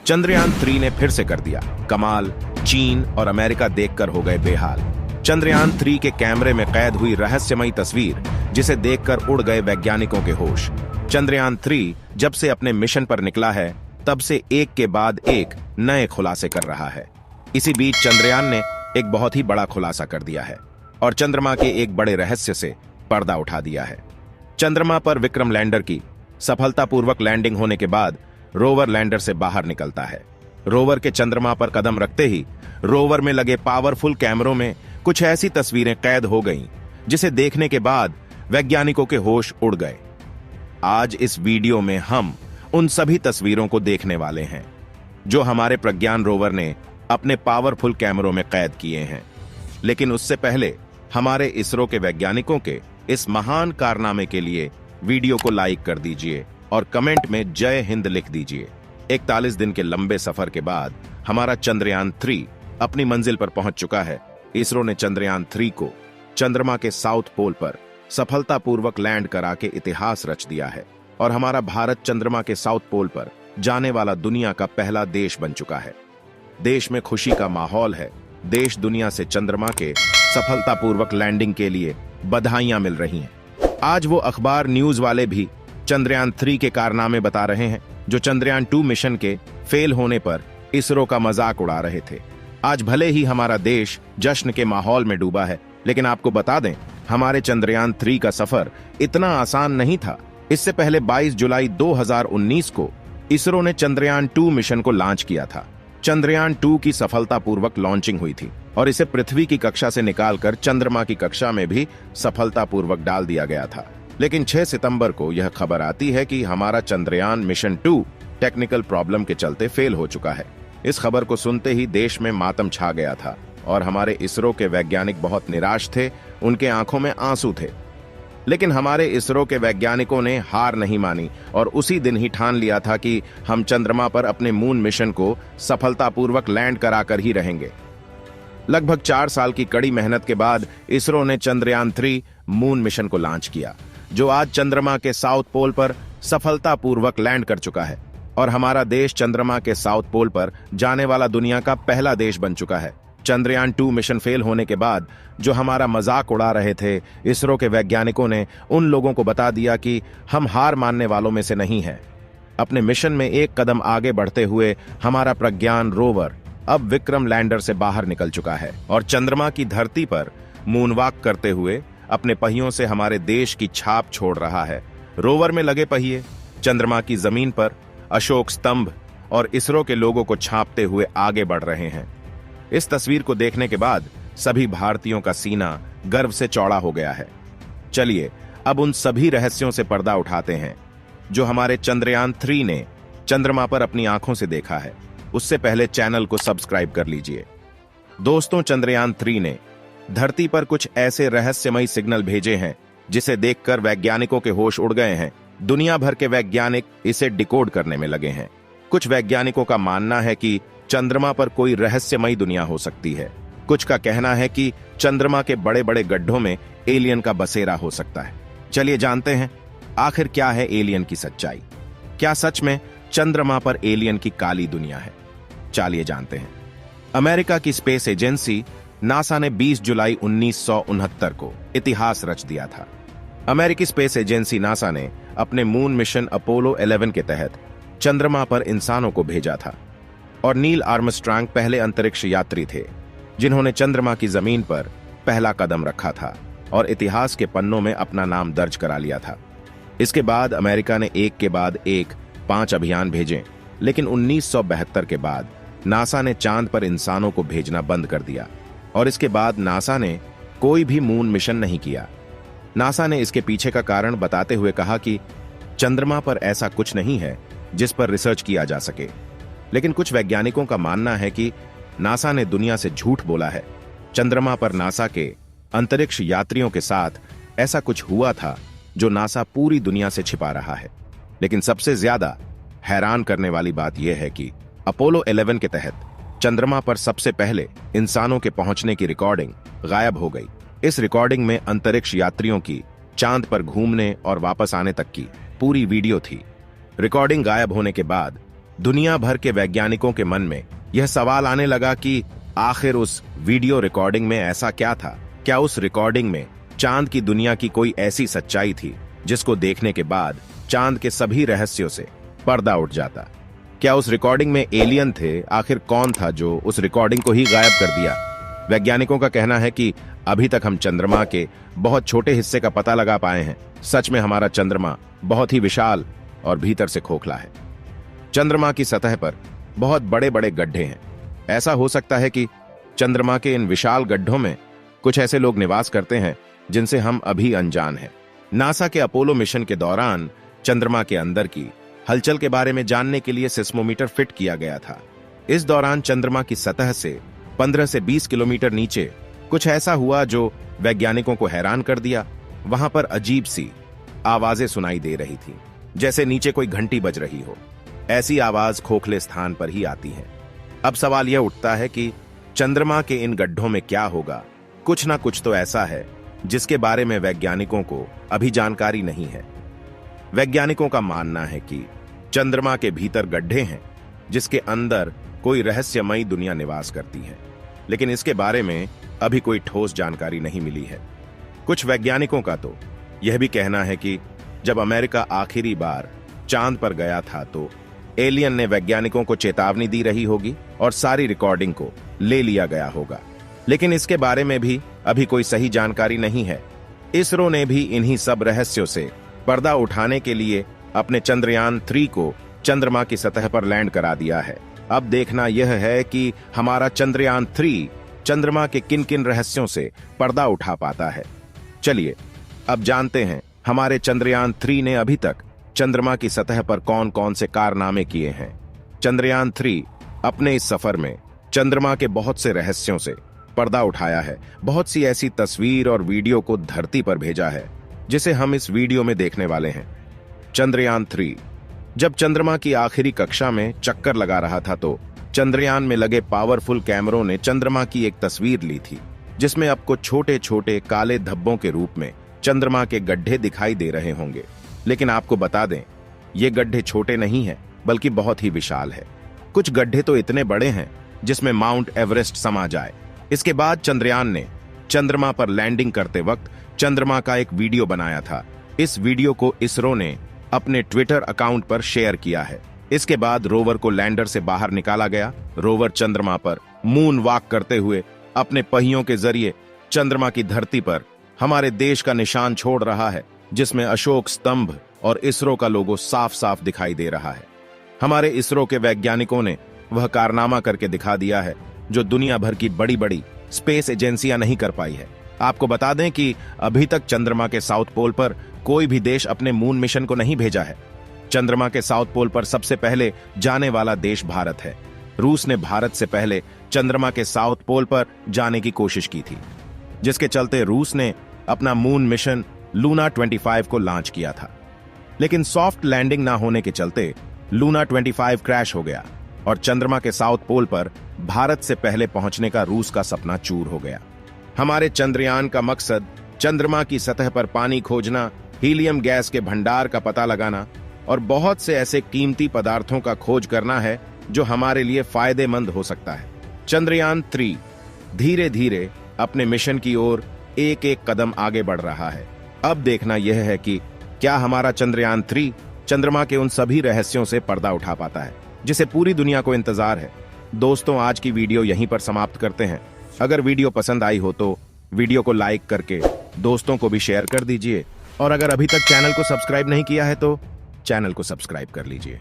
चंद्रयान 3 ने फिर से कर दिया कमाल। चीन और अमेरिका देखकर हो गए बेहाल। चंद्रयान 3 के कैमरे में कैद हुई रहस्यमयी तस्वीर, जिसे देखकर उड़ गए वैज्ञानिकों के होश। चंद्रयान 3 जब से अपने मिशन पर निकला है, तब से एक के बाद एक नए खुलासे कर रहा है। इसी बीच चंद्रयान ने एक बहुत ही बड़ा खुलासा कर दिया है और चंद्रमा के एक बड़े रहस्य से पर्दा उठा दिया है। चंद्रमा पर विक्रम लैंडर की सफलतापूर्वक लैंडिंग होने के बाद रोवर लैंडर से बाहर निकलता है। रोवर के चंद्रमा पर कदम रखते ही रोवर में लगे पावरफुल कैमरों में कुछ ऐसी तस्वीरें कैद हो गईं, जिसे देखने के बाद वैज्ञानिकों के होश उड़ गए। आज इस वीडियो में हम उन सभी तस्वीरों को देखने वाले हैं जो हमारे प्रज्ञान रोवर ने अपने पावरफुल कैमरों में कैद किए हैं। लेकिन उससे पहले हमारे इसरो के वैज्ञानिकों के इस महान कारनामे के लिए वीडियो को लाइक कर दीजिए और कमेंट में जय हिंद लिख दीजिए। 41 दिन के लंबे सफर के बाद हमारा चंद्रयान 3 अपनी मंजिल पर पहुंच चुका है। इसरो ने चंद्रयान 3 को चंद्रमा के साउथ पोल पर सफलतापूर्वक लैंड करा के इतिहास रच दिया है और हमारा भारत चंद्रमा के साउथ पोल पर जाने वाला दुनिया का पहला देश बन चुका है। देश में खुशी का माहौल है। देश दुनिया से चंद्रमा के सफलतापूर्वक लैंडिंग के लिए बधाइयां मिल रही हैं। आज वो अखबार न्यूज वाले भी चंद्रयान 3 के कारनामे बता रहे हैं जो चंद्रयान 2 मिशन के फेल होने पर इसरो का मजाक उड़ा रहे थे। आज भले ही हमारा देश जश्न के माहौल में डूबा है, लेकिन आपको बता दें, हमारे चंद्रयान 3 का सफर इतना आसान नहीं था। इससे पहले 22 जुलाई 2019 को इसरो ने चंद्रयान 2 मिशन को लॉन्च किया था। चंद्रयान 2 की सफलतापूर्वक लॉन्चिंग हुई थी और इसे पृथ्वी की कक्षा से निकालकर चंद्रमा की कक्षा में भी सफलतापूर्वक डाल दिया गया था। लेकिन 6 सितंबर को यह खबर आती है कि हमारा चंद्रयान मिशन 2 टेक्निकल प्रॉब्लम के चलते फेल हो चुका है। इस खबर को सुनते ही देश में मातम छा गया था और हमारे इसरो के वैज्ञानिक बहुत निराश थे। उनके आंखों में आंसू थे। लेकिन हमारे इसरो के वैज्ञानिकों ने हार नहीं मानी और उसी दिन ही ठान लिया था कि हम चंद्रमा पर अपने मून मिशन को सफलतापूर्वक लैंड कराकर ही रहेंगे। लगभग 4 साल की कड़ी मेहनत के बाद इसरो ने चंद्रयान 3 मून मिशन को लॉन्च किया, जो आज चंद्रमा के साउथ पोल पर सफलतापूर्वक लैंड कर चुका है और हमारा देश चंद्रमा के साउथ पोल पर जाने वाला दुनिया का पहला देश बन चुका है। चंद्रयान 2 मिशन फेल होने के बाद जो हमारा मजाक उड़ा रहे थे, इसरो के वैज्ञानिकों ने उन लोगों को बता दिया कि हम हार मानने वालों में से नहीं हैं। अपने मिशन में एक कदम आगे बढ़ते हुए हमारा प्रज्ञान रोवर अब विक्रम लैंडर से बाहर निकल चुका है और चंद्रमा की धरती पर मूनवॉक करते हुए अपने पहियों से हमारे देश की छाप छोड़ रहा है। रोवर में लगे पहिए चंद्रमा की जमीन पर अशोक स्तंभ और इसरो के लोगों को छापते हुए आगे बढ़ रहे हैं। इस तस्वीर को देखने के बाद सभी भारतीयों का सीना गर्व से चौड़ा हो गया है। चलिए अब उन सभी रहस्यों से पर्दा उठाते हैं जो हमारे चंद्रयान 3 ने चंद्रमा पर अपनी आंखों से देखा है। उससे पहले चैनल को सब्सक्राइब कर लीजिए। दोस्तों, चंद्रयान 3 ने धरती पर कुछ ऐसे रहस्यमयी सिग्नल भेजे हैं जिसे देखकर वैज्ञानिकों के होश उड़ गए हैं। दुनिया भर के वैज्ञानिक इसे डिकोड करने में लगे हैं। कुछ वैज्ञानिकों का मानना है कि चंद्रमा पर कोई रहस्यमयी दुनिया हो सकती है। कुछ का कहना है कि चंद्रमा के बड़े बड़े गड्ढों में एलियन का बसेरा हो सकता है। चलिए जानते हैं आखिर क्या है एलियन की सच्चाई। क्या सच में चंद्रमा पर एलियन की काली दुनिया है? चलिए जानते हैं। अमेरिका की स्पेस एजेंसी नासा ने 20 जुलाई 1969 को इतिहास रच दिया था। अमेरिकी स्पेस एजेंसी नासा ने अपने मून मिशन अपोलो 11 के तहत चंद्रमा पर इंसानों को भेजा था और नील आर्मस्ट्रांग पहले अंतरिक्ष यात्री थे जिन्होंने चंद्रमा की जमीन पर पहला कदम रखा था और इतिहास के पन्नों में अपना नाम दर्ज करा लिया था। इसके बाद अमेरिका ने एक के बाद एक 5 अभियान भेजे, लेकिन 1972 के बाद नासा ने चांद पर इंसानों को भेजना बंद कर दिया और इसके बाद नासा ने कोई भी मून मिशन नहीं किया। नासा ने इसके पीछे का कारण बताते हुए कहा कि चंद्रमा पर ऐसा कुछ नहीं है जिस पर रिसर्च किया जा सके। लेकिन कुछ वैज्ञानिकों का मानना है कि नासा ने दुनिया से झूठ बोला है। चंद्रमा पर नासा के अंतरिक्ष यात्रियों के साथ ऐसा कुछ हुआ था जो नासा पूरी दुनिया से छिपा रहा है। लेकिन सबसे ज्यादा हैरान करने वाली बात यह है कि अपोलो 11 के तहत चंद्रमा पर सबसे पहले इंसानों के पहुंचने की रिकॉर्डिंग गायब हो गई। इस रिकॉर्डिंग में अंतरिक्ष यात्रियों की चांद पर घूमने और वापस आने तक की पूरी वीडियो थी। रिकॉर्डिंग गायब होने के बाद दुनिया भर के वैज्ञानिकों के मन में यह सवाल आने लगा कि आखिर उस वीडियो रिकॉर्डिंग में ऐसा क्या था। क्या उस रिकॉर्डिंग में चांद की दुनिया की कोई ऐसी सच्चाई थी जिसको देखने के बाद चांद के सभी रहस्यों से पर्दा उठ जाता। क्या उस रिकॉर्डिंग में एलियन थे? आखिर कौन था जो उस रिकॉर्डिंग को ही गायब कर दिया? वैज्ञानिकों का कहना है कि अभी तक हम चंद्रमा के बहुत छोटे हिस्से का पता लगा पाए हैं। सच में हमारा चंद्रमा बहुत ही विशाल और भीतर से खोखला है। चंद्रमा की सतह पर बहुत बड़े बड़े गड्ढे हैं। ऐसा हो सकता है कि चंद्रमा के इन विशाल गड्ढों में कुछ ऐसे लोग निवास करते हैं जिनसे हम अभी अनजान हैं। नासा के अपोलो मिशन के दौरान चंद्रमा के अंदर की हलचल के बारे में जानने के लिए सिस्मोमीटर फिट किया गया था। इस दौरान चंद्रमा की सतह से 15 से 20 किलोमीटर नीचे कुछ ऐसा हुआ जो वैज्ञानिकों को हैरान कर दिया। वहां पर अजीब सी आवाजें सुनाई दे रही थी, जैसे नीचे कोई घंटी बज रही हो। ऐसी आवाज खोखले स्थान पर ही आती है। अब सवाल यह उठता है कि चंद्रमा के इन गड्ढों में क्या होगा। कुछ ना कुछ तो ऐसा है जिसके बारे में वैज्ञानिकों को अभी जानकारी नहीं है। वैज्ञानिकों का मानना है कि चंद्रमा के भीतर गड्ढे हैं जिसके अंदर कोई रहस्यमयी दुनिया निवास करती है, लेकिन इसके बारे में अभी कोई ठोस जानकारी नहीं मिली है। कुछ वैज्ञानिकों का तो यह भी कहना है कि जब अमेरिका आखिरी बार चांद पर गया था तो एलियन ने वैज्ञानिकों को चेतावनी दी रही होगी और सारी रिकॉर्डिंग को ले लिया गया होगा, लेकिन इसके बारे में भी अभी कोई सही जानकारी नहीं है। इसरो ने भी इन्हीं सब रहस्यों से पर्दा उठाने के लिए अपने चंद्रयान 3 को चंद्रमा की सतह पर लैंड करा दिया है। अब देखना यह है कि हमारा चंद्रयान 3 चंद्रमा के किन किन रहस्यों से पर्दा उठा पाता है। चलिए अब जानते हैं हमारे चंद्रयान 3 ने अभी तक चंद्रमा की सतह पर कौन कौन से कारनामे किए हैं। चंद्रयान 3 अपने इस सफर में चंद्रमा के बहुत से रहस्यों से पर्दा उठाया है। बहुत सी ऐसी तस्वीर और वीडियो को धरती पर भेजा है जिसे हम इस वीडियो में देखने वाले हैं। चंद्रयान 3 जब चंद्रमा की आखिरी कक्षा में चक्कर लगा रहा था तो चंद्रयान में लगे पावरफुल कैमरों ने चंद्रमा की एक तस्वीर ली थी जिसमें आपको छोटे छोटे काले धब्बों के रूप में चंद्रमा के गड्ढे दिखाई दे रहे होंगे। लेकिन आपको बता दें, ये गड्ढे छोटे नहीं हैं बल्कि बहुत ही विशाल है। कुछ गड्ढे तो इतने बड़े हैं जिसमें माउंट एवरेस्ट समा जाए। इसके बाद चंद्रयान ने चंद्रमा पर लैंडिंग करते वक्त चंद्रमा का एक वीडियो बनाया था। इस वीडियो को इसरो ने अपने ट्विटर अकाउंट पर शेयर किया है। इसके बाद रोवर को लैंडर से बाहर निकाला गया। रोवर चंद्रमा पर मून वॉक करते हुए अपने पहियों के जरिए चंद्रमा की धरती पर हमारे देश का निशान छोड़ रहा है, जिसमें अशोक स्तंभ और इसरो का लोगो साफ साफ दिखाई दे रहा है। हमारे इसरो के वैज्ञानिकों ने वह कारनामा करके दिखा दिया है जो दुनिया भर की बड़ी बड़ी स्पेस एजेंसियां नहीं कर पाई है। आपको बता दें कि अभी तक चंद्रमा के साउथ पोल पर कोई भी देश अपने मून मिशन को नहीं भेजा है। चंद्रमा के साउथ पोल पर सबसे पहले जाने वाला देश भारत है। रूस ने भारत से पहले चंद्रमा के साउथ पोल पर जाने की कोशिश की थी, जिसके चलते रूस ने अपना मून मिशन लूना 25 को लॉन्च किया था। लेकिन सॉफ्ट लैंडिंग ना होने के चलते लूना 25 क्रैश हो गया और चंद्रमा के साउथ पोल पर भारत से पहले पहुंचने का रूस का सपना चूर हो गया। हमारे चंद्रयान का मकसद चंद्रमा की सतह पर पानी खोजना, हीलियम गैस के भंडार का पता लगाना और बहुत से ऐसे कीमती पदार्थों का खोज करना है जो हमारे लिए फायदेमंद हो सकता है। चंद्रयान 3 धीरे धीरे अपने मिशन की ओर एक एक कदम आगे बढ़ रहा है। अब देखना यह है कि क्या हमारा चंद्रयान 3 चंद्रमा के उन सभी रहस्यों से पर्दा उठा पाता है जिसे पूरी दुनिया को इंतजार है। दोस्तों, आज की वीडियो यहीं पर समाप्त करते हैं। अगर वीडियो पसंद आई हो तो वीडियो को लाइक करके दोस्तों को भी शेयर कर दीजिए और अगर अभी तक चैनल को सब्सक्राइब नहीं किया है तो चैनल को सब्सक्राइब कर लीजिए।